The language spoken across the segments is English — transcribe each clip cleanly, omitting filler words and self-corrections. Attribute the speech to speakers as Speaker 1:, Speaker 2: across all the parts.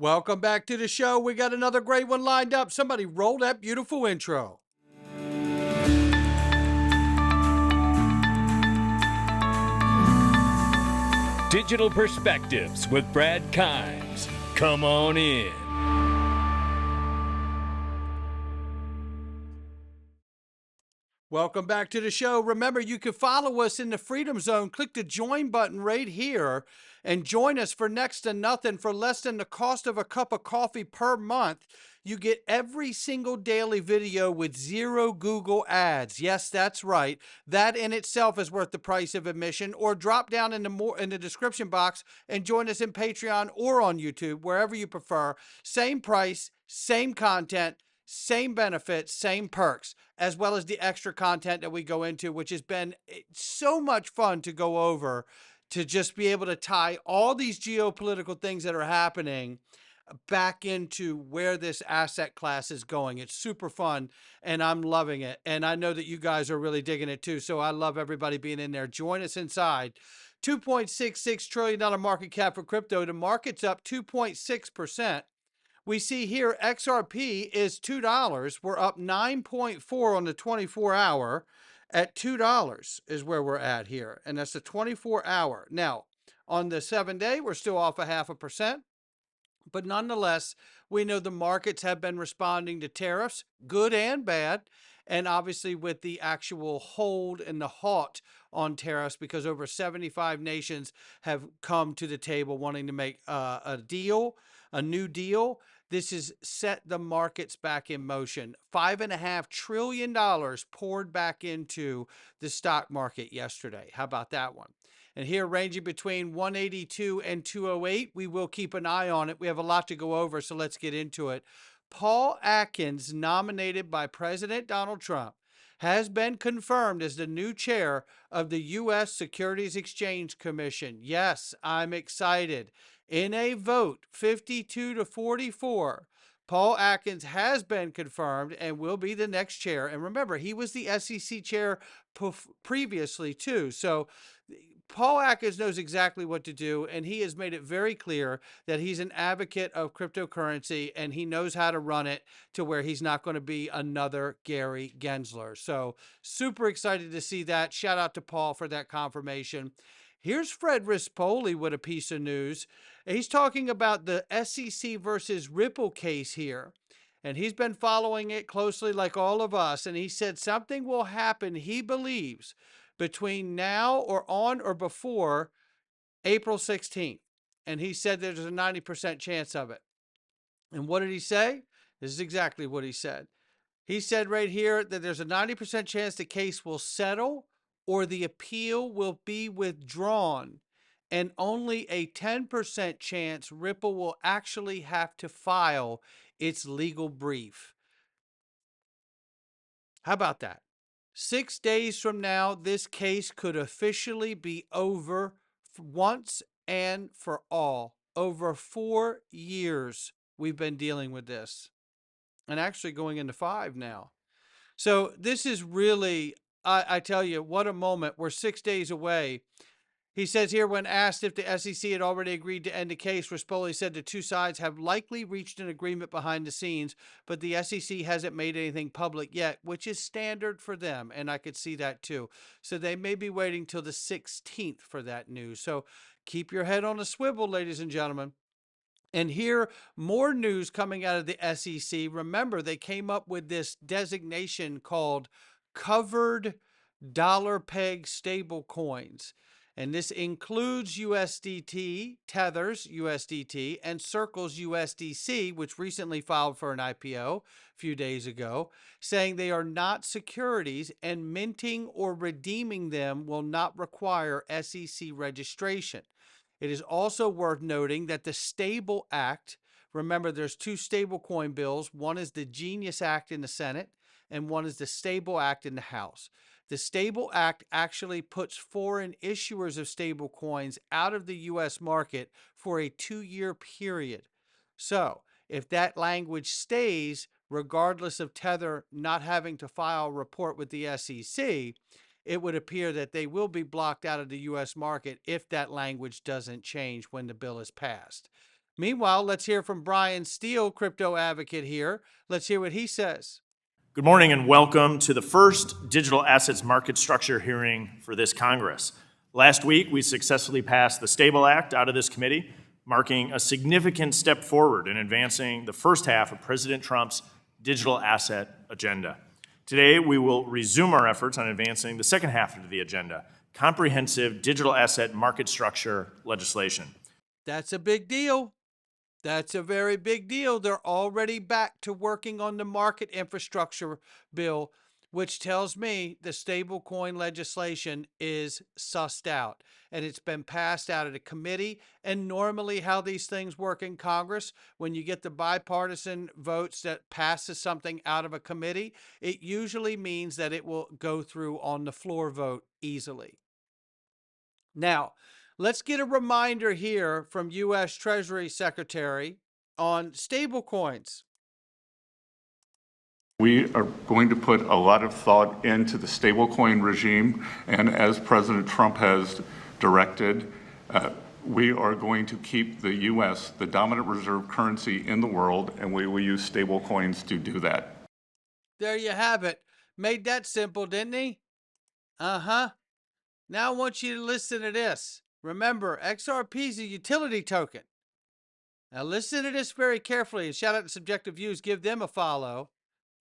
Speaker 1: Welcome back to the show. We got another great one lined up. Somebody roll that beautiful intro.
Speaker 2: Digital Perspectives with Brad Kimes. Come on in.
Speaker 1: Welcome back to the show. Remember, you can follow us in the Freedom Zone. Click the join button right here and join us for next to nothing. For less than the cost of a cup of coffee per month, you get every single daily video with zero Google ads. Yes, that's right. That in itself is worth the price of admission. Or drop down in the description box and join us in Patreon or on YouTube, wherever you prefer. Same price, same content, same benefits, same perks, as well as the extra content that we go into, which has been so much fun to go over, to just be able to tie all these geopolitical things that are happening back into where this asset class is going. It's super fun and I'm loving it. And I know that you guys are really digging it too. So I love everybody being in there. Join us inside. $2.66 trillion market cap for crypto. The market's up 2.6%. We see here XRP is $2. We're up 9.4 on the 24 hour. At $2 is where we're at here. And that's the 24 hour. Now, on the 7-day, we're still off a 0.5%. But nonetheless, we know the markets have been responding to tariffs, good and bad. And obviously with the actual hold and the halt on tariffs, because over 75 nations have come to the table wanting to make a deal, a new deal. This has set the markets back in motion. $5.5 trillion poured back into the stock market yesterday. How about that one? And here, ranging between 182 and 208, we will keep an eye on it. We have a lot to go over, so let's get into it. Paul Atkins, nominated by President Donald Trump, has been confirmed as the new chair of the U.S. Securities Exchange Commission. Yes, I'm excited. In a vote, 52 to 44, Paul Atkins has been confirmed and will be the next chair. And remember, he was the SEC chair previously, too. So Paul Atkins knows exactly what to do, and he has made it very clear that he's an advocate of cryptocurrency, and he knows how to run it to where he's not going to be another Gary Gensler. So super excited to see that. Shout out to Paul for that confirmation. Here's Fred Rispoli with a piece of news. He's talking about the SEC versus Ripple case here. And he's been following it closely like all of us. And he said something will happen, he believes, between now or on or before April 16th. And he said there's a 90% chance of it. And what did he say? This is exactly what he said. He said right here that there's a 90% chance the case will settle or the appeal will be withdrawn, and only a 10% chance Ripple will actually have to file its legal brief. How about that? 6 days from now, this case could officially be over once and for all. Over 4 years, we've been dealing with this, and actually going into 5 now. So this is really, I tell you, what a moment. We're 6 days away. He says here, when asked if the SEC had already agreed to end the case, Rispoli said the two sides have likely reached an agreement behind the scenes, but the SEC hasn't made anything public yet, which is standard for them, and I could see that too. So they may be waiting till the 16th for that news. So keep your head on a swivel, ladies and gentlemen. And here, more news coming out of the SEC. Remember, they came up with this designation called covered dollar peg stable coins. And this includes USDT, Tether's USDT, and Circle's USDC, which recently filed for an IPO a few days ago, saying they are not securities and minting or redeeming them will not require SEC registration. It is also worth noting that the Stable Act, remember there's two stablecoin bills. One is the Genius Act in the Senate, and one is the Stable Act in the House. The Stable Act actually puts foreign issuers of stable coins out of the U.S. market for a 2-year period. So if that language stays, regardless of Tether not having to file a report with the SEC, it would appear that they will be blocked out of the U.S. market if that language doesn't change when the bill is passed. Meanwhile, let's hear from Brian Steele, crypto advocate here. Let's hear what he says.
Speaker 3: Good morning and welcome to the first digital assets market structure hearing for this Congress. Last week, we successfully passed the Stable Act out of this committee, marking a significant step forward in advancing the first half of President Trump's digital asset agenda. Today, we will resume our efforts on advancing the second half of the agenda, comprehensive digital asset market structure legislation.
Speaker 1: That's a big deal. That's a very big deal. They're already back to working on the market infrastructure bill, which tells me the stablecoin legislation is sussed out and it's been passed out of the committee. And normally how these things work in Congress, when you get the bipartisan votes that passes something out of a committee, it usually means that it will go through on the floor vote easily. Now, let's get a reminder here from U.S. Treasury Secretary on stablecoins.
Speaker 4: We are going to put a lot of thought into the stablecoin regime, and as President Trump has directed, we are going to keep the U.S. the dominant reserve currency in the world, and we will use stablecoins to do that.
Speaker 1: There you have it. Made that simple, didn't he? Uh-huh. Now I want you to listen to this. Remember, XRP is a utility token. Now listen to this very carefully, and shout out to Subjective Views. Give them a follow.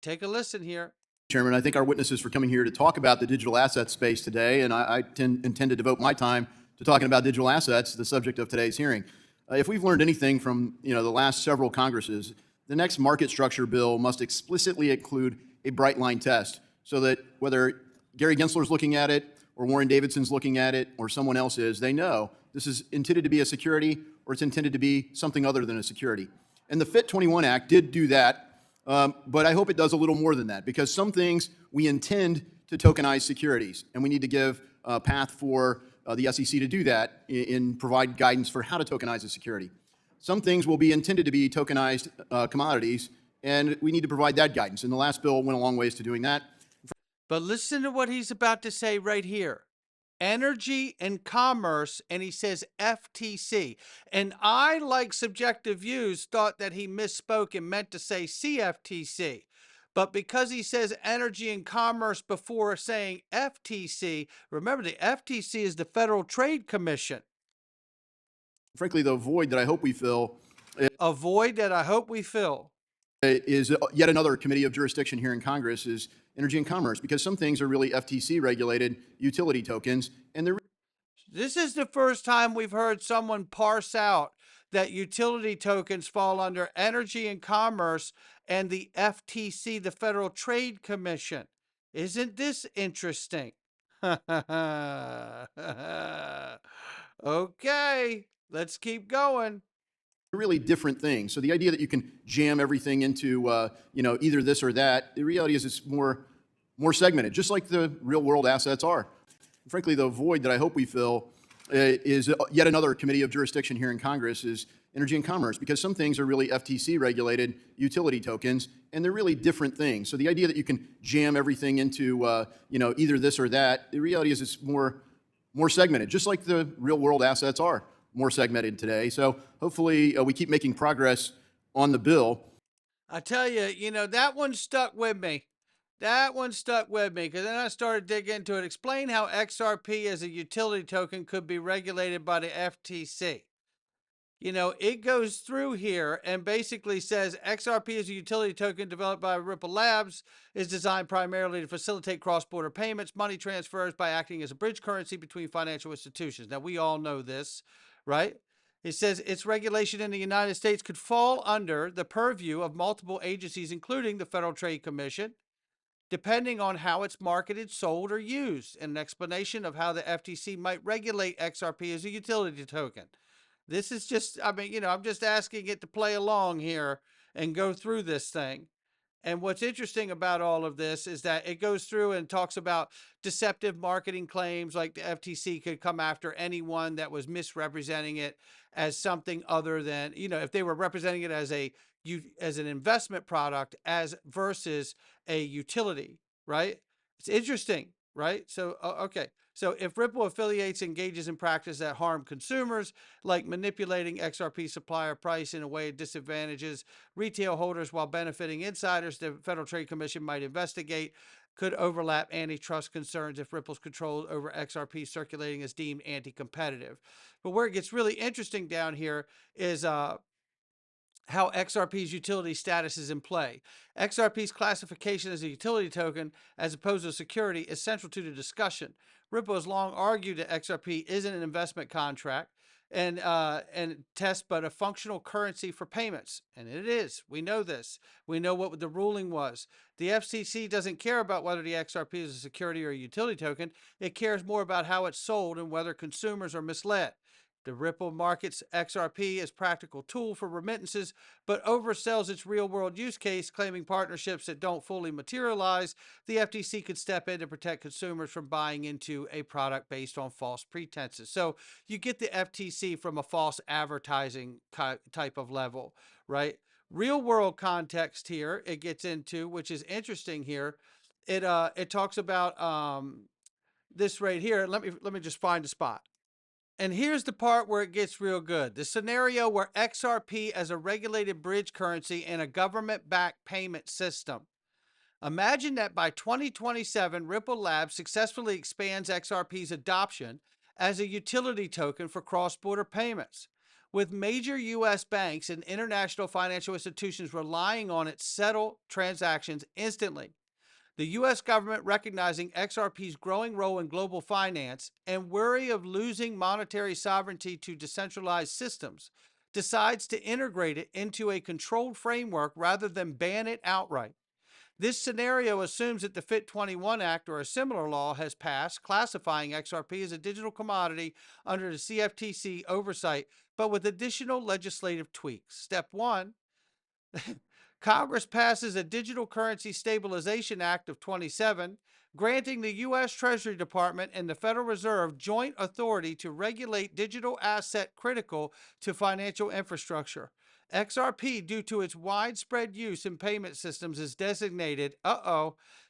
Speaker 1: Take a listen here.
Speaker 5: Chairman, I thank our witnesses for coming here to talk about the digital asset space today, and I intend to devote my time to talking about digital assets, the subject of today's hearing. If we've learned anything from the last several Congresses, the next market structure bill must explicitly include a bright line test so that whether Gary Gensler's looking at it or Warren Davidson's looking at it or someone else is, they know this is intended to be a security or it's intended to be something other than a security. And the FIT 21 Act did do that. But I hope it does a little more than that, because some things we intend to tokenize securities, and we need to give a path for the SEC to do that and provide guidance for how to tokenize a security. Some things will be intended to be tokenized commodities, and we need to provide that guidance. And the last bill went a long ways to doing that.
Speaker 1: But listen to what he's about to say right here. Energy and commerce, and he says FTC. And I, like Subjective Views, thought that he misspoke and meant to say CFTC. But because he says energy and commerce before saying FTC, remember the FTC is the Federal Trade Commission.
Speaker 5: Frankly, the void that I hope we fill
Speaker 1: A void that I hope we fill.
Speaker 5: Is yet another committee of jurisdiction here in Congress is energy and commerce, because some things are really FTC regulated utility tokens, and they're.
Speaker 1: This is the first time we've heard someone parse out that utility tokens fall under energy and commerce and the FTC, the Federal Trade Commission. Isn't this interesting? Okay, let's keep going.
Speaker 5: Really different things. So the idea that you can jam everything into either this or that, the reality is it's more segmented, just like the real world assets are. Frankly, the void that I hope we fill is yet another committee of jurisdiction here in Congress is energy and commerce, because some things are really FTC regulated utility tokens, and they're really different things. So the idea that you can jam everything into either this or that, the reality is it's more segmented, just like the real world assets are more segmented today. So hopefully we keep making progress on the bill.
Speaker 1: I tell you, that one stuck with me. That one stuck with me, because then I started digging into it. Explain how XRP as a utility token could be regulated by the FTC. It goes through here and basically says XRP is a utility token developed by Ripple Labs, is designed primarily to facilitate cross-border payments, money transfers by acting as a bridge currency between financial institutions. Now, we all know this, right? It says its regulation in the United States could fall under the purview of multiple agencies, including the Federal Trade Commission, depending on how it's marketed, sold, or used. An explanation of how the FTC might regulate XRP as a utility token. This is just, I'm just asking it to play along here and go through this thing. And what's interesting about all of this is that it goes through and talks about deceptive marketing claims, like the FTC could come after anyone that was misrepresenting it as something other than, if they were representing it as an investment product as versus a utility, right? It's interesting, right? So, okay. So if Ripple affiliates engages in practice that harm consumers, like manipulating XRP supplier price in a way it disadvantages retail holders while benefiting insiders, the Federal Trade Commission might investigate. Could overlap antitrust concerns if Ripple's control over XRP circulating is deemed anti-competitive. But where it gets really interesting down here is how XRP's utility status is in play. XRP's classification as a utility token as opposed to a security is central to the discussion. Ripple has long argued that XRP isn't an investment contract and test, but a functional currency for payments. And it is. We know this. We know what the ruling was. The FCC doesn't care about whether the XRP is a security or a utility token. It cares more about how it's sold and whether consumers are misled. The Ripple markets XRP as practical tool for remittances, but oversells its real-world use case, claiming partnerships that don't fully materialize. The FTC could step in to protect consumers from buying into a product based on false pretenses. So you get the FTC from a false advertising type of level, right? Real-world context here it gets into, which is interesting here. It talks about this right here. Let me just find a spot. And here's the part where it gets real good. The scenario where XRP as a regulated bridge currency in a government-backed payment system. Imagine that by 2027, Ripple Labs successfully expands XRP's adoption as a utility token for cross-border payments, with major U.S. banks and international financial institutions relying on it to settle transactions instantly. The U.S. government, recognizing XRP's growing role in global finance and worry of losing monetary sovereignty to decentralized systems, decides to integrate it into a controlled framework rather than ban it outright. This scenario assumes that the FIT21 Act or a similar law has passed, classifying XRP as a digital commodity under the CFTC oversight, but with additional legislative tweaks. Step 1. Congress passes a Digital Currency Stabilization Act of 27, granting the U.S. Treasury Department and the Federal Reserve joint authority to regulate digital asset critical to financial infrastructure. XRP, due to its widespread use in payment systems, is designated,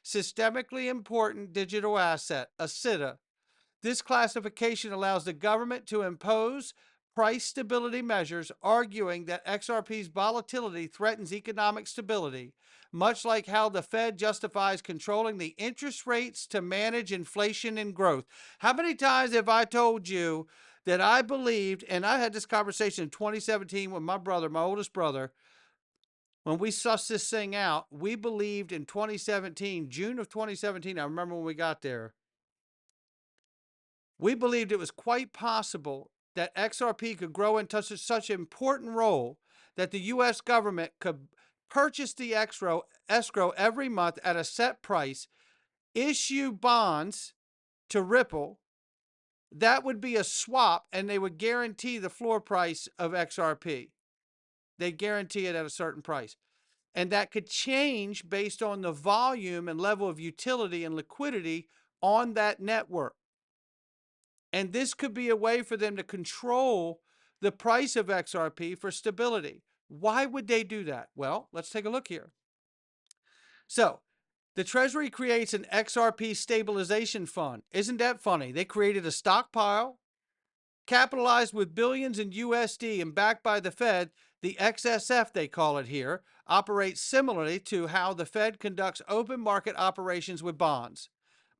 Speaker 1: systemically important digital asset, a SITA. This classification allows the government to impose price stability measures, arguing that XRP's volatility threatens economic stability, much like how the Fed justifies controlling the interest rates to manage inflation and growth. How many times have I told you that I believed, and I had this conversation in 2017 with my brother, my oldest brother, when we sussed this thing out, we believed in 2017, June of 2017, I remember when we got there, we believed it was quite possible that XRP could grow into such an important role that the U.S. government could purchase the escrow every month at a set price, issue bonds to Ripple. That would be a swap, and they would guarantee the floor price of XRP. They guarantee it at a certain price. And that could change based on the volume and level of utility and liquidity on that network. And this could be a way for them to control the price of XRP for stability. Why would they do that? Well, let's take a look here. So, the Treasury creates an XRP stabilization fund. Isn't that funny? They created a stockpile, capitalized with billions in USD and backed by the Fed. The XSF, they call it here, operates similarly to how the Fed conducts open market operations with bonds.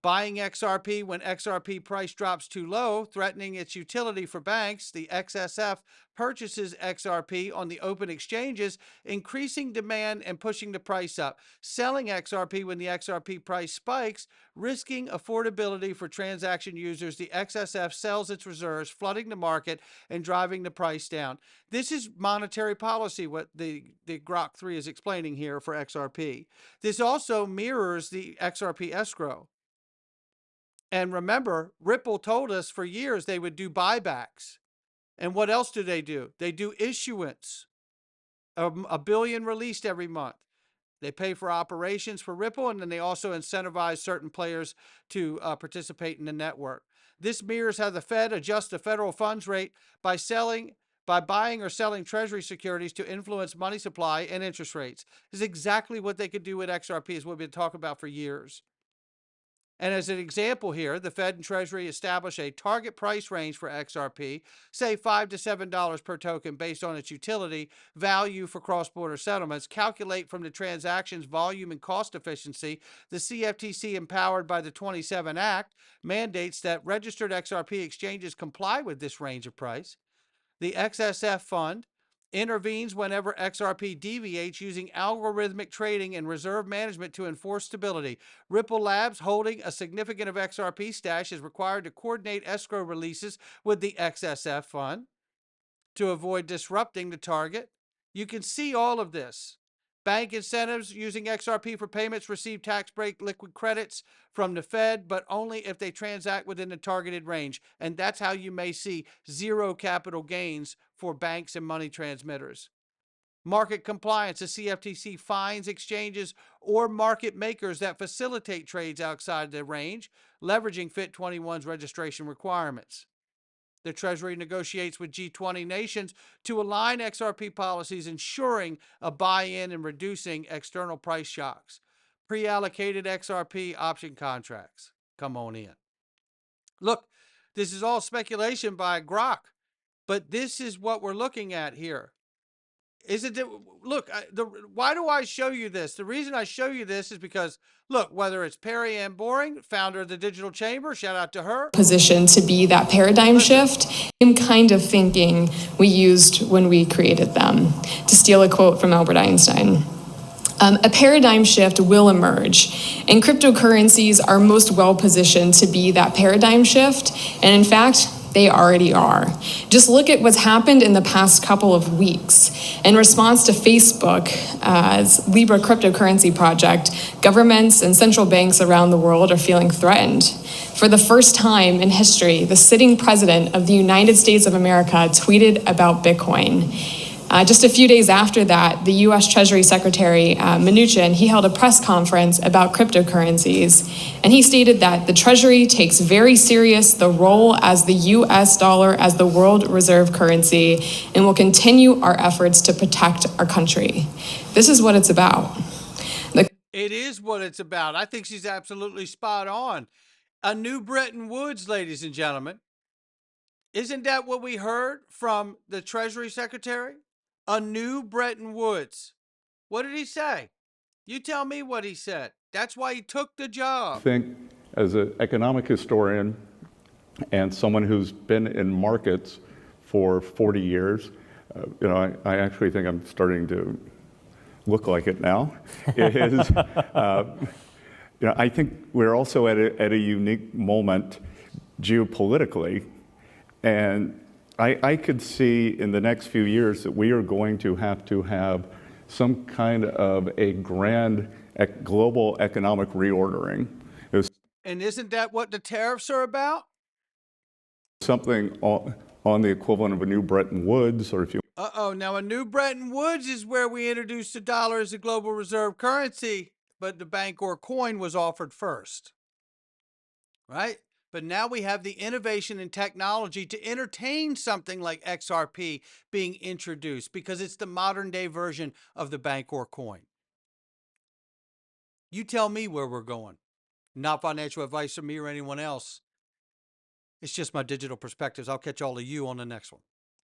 Speaker 1: Buying XRP when XRP price drops too low, threatening its utility for banks, the XSF purchases XRP on the open exchanges, increasing demand and pushing the price up. Selling XRP when the XRP price spikes, risking affordability for transaction users, the XSF sells its reserves, flooding the market and driving the price down. This is monetary policy, what the Grok 3 is explaining here for XRP. This also mirrors the XRP escrow. And remember, Ripple told us for years they would do buybacks. And what else do? They do issuance. A billion released every month. They pay for operations for Ripple, and then they also incentivize certain players to participate in the network. This mirrors how the Fed adjusts the federal funds rate by buying or selling Treasury securities to influence money supply and interest rates. This is exactly what they could do with XRP, is what we've been talking about for years. And as an example here, the Fed and Treasury establish a target price range for XRP, say $5 to $7 per token based on its utility, value for cross-border settlements, calculate from the transaction's volume and cost efficiency. The CFTC, empowered by the 27 Act, mandates that registered XRP exchanges comply with this range of price. The XSF fund intervenes whenever XRP deviates using algorithmic trading and reserve management to enforce stability. Ripple Labs, holding a significant of XRP stash, is required to coordinate escrow releases with the XSF fund to avoid disrupting the target. You can see all of this. Bank incentives using XRP for payments receive tax break liquid credits from the Fed, but only if they transact within the targeted range. And that's how you may see zero capital gains for banks and money transmitters. Market compliance. The CFTC fines exchanges or market makers that facilitate trades outside the range, leveraging FIT21's registration requirements. The Treasury negotiates with G20 nations to align XRP policies, ensuring a buy-in and reducing external price shocks. Pre-allocated XRP option contracts. Come on in. Look, this is all speculation by Grok, but this is what we're looking at here. Why do I show you this? The reason I show you this is because, look, whether it's Perry Ann Boring, founder of the Digital Chamber, shout out to her.
Speaker 6: Position to be that paradigm shift, same kind of thinking we used when we created them. To steal a quote from Albert Einstein. A paradigm shift will emerge, and cryptocurrencies are most well positioned to be that paradigm shift, and in fact, they already are. Just look at what's happened in the past couple of weeks. In response to Facebook's Libra cryptocurrency project, governments and central banks around the world are feeling threatened. For the first time in history, the sitting president of the United States of America tweeted about Bitcoin. Just a few days after that, the U.S. Treasury Secretary Mnuchin, he held a press conference about cryptocurrencies, and he stated that the Treasury takes very serious the role as the U.S. dollar as the world reserve currency and will continue our efforts to protect our country. This is what it's about.
Speaker 1: It is what it's about. I think she's absolutely spot on. A new Bretton Woods, ladies and gentlemen. Isn't that what we heard from the Treasury Secretary? A new Bretton Woods. What did he say? You tell me what he said. That's why he took the job.
Speaker 7: I think as an economic historian and someone who's been in markets for 40 years, I actually think I'm starting to look like it now. I think we're also at a unique moment geopolitically, and I could see in the next few years that we are going to have some kind of a grand global economic reordering.
Speaker 1: And isn't that what the tariffs are about?
Speaker 7: Something on the equivalent of a new Bretton Woods, or if you...
Speaker 1: Now a new Bretton Woods is where we introduced the dollar as a global reserve currency, but the bank or coin was offered first, right? But now we have the innovation and technology to entertain something like XRP being introduced because it's the modern day version of the bank or coin. You tell me where we're going. Not financial advice from me or anyone else. It's just my digital perspectives. I'll catch all of you on the next one.